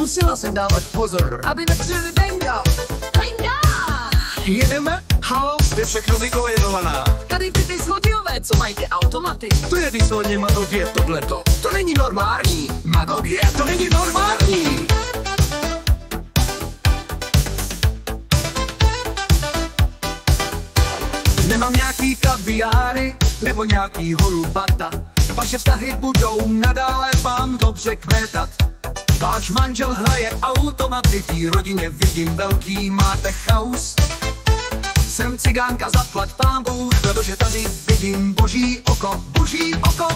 Musela jsem dávat pozor, aby nepřijeli Benga. Jedeme? Halo, je všechno vykojedovaná. Tady ty zlodějové, co mají ty automaty. To je vysloveně magogie tohleto. To není normální. Magogie, to není normální. Nemám nějaký kaviáry, nebo nějaký holubata. Vaše vztahy budou nadále vám dobře kvétat. Váš manžel hraje automaty, v té rodině vidím velký máte chaos. Jsem cigánka, zaplať pán Bůh, protože tady vidím boží oko, boží oko.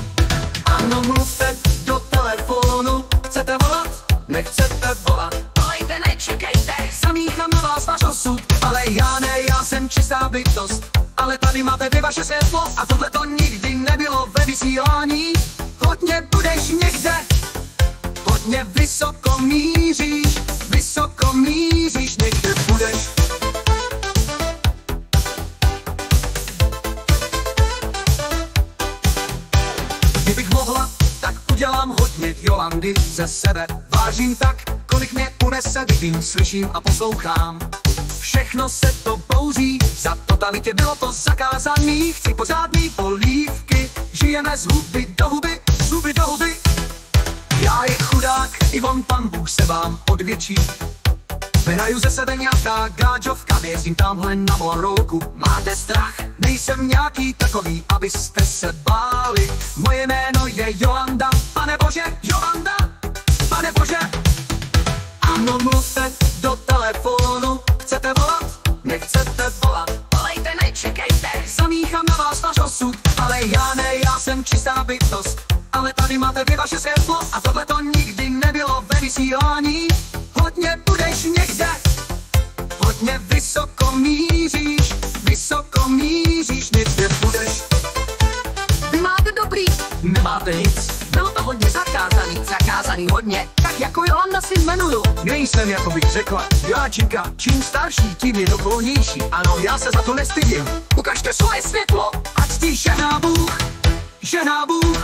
Ano, mluvte do telefonu, chcete volat, nechcete volat. Volejte, nečekejte. Zamíchám na vás váš osud, ale já ne, já jsem čistá bytost. Ale tady máte vy vaše světlo a tohle to nikdy nebylo ve vysílání. Hodně budeš někde, hodně vysoko míříš, někde budeš. Kdybych mohla, tak udělám hodně Jolandy ze sebe. Vážím tak, kolik mě unese, vidím, slyším a poslouchám. Všechno se to bouří, za totalitě bylo to zakázaný. Chci pořádný polívky, žijeme z huby do huby, z huby do huby. Já je chudák, i on pan Bůh se vám odvětší. Vyhraju ze sebe nějaká gáčovka, jezdím tamhle na morouku. Máte strach, nejsem nějaký takový, abyste se báli. Moje jméno je Jolanda, pane bože, Jolanda, pane bože. Ano, mluvte do telefonu, chcete volat, nechcete volat. Volejte, nečekejte. Zamíchám na vás váš osud, ale já ne, já jsem čistá bytost. Ale tady máte vy vaše světlo a tohle to nikdy nebylo ve vysílání. Hodně budeš někde, hodně vysoko míříš, někde budeš. Vy máte dobrý, Nemáte nic, bylo to hodně zakázaný hodně. Tak jako Jolanda si jmenuju. nejsem, jako bych řekla, Joáčinka. Čím starší, tím je dokolnější. Ano, já se za to nestydím. Ukažte svoje světlo. Ať ti žehná Bůh, žehná Bůh.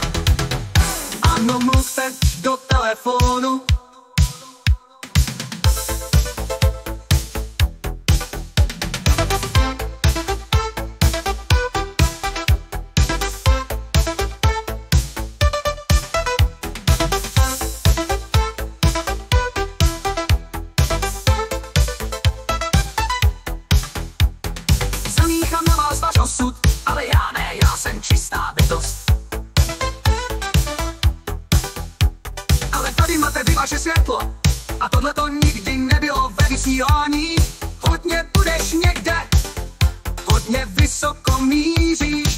Ano, mluvte do telefonu. Zamíchám na vás váš osud, Ale já ne, já jsem čistá bytost. ale tady máte vy vaše světlo. A tohle to nikdy nebylo ve vysílání. Hodně budeš někde, hodně vysoko míříš,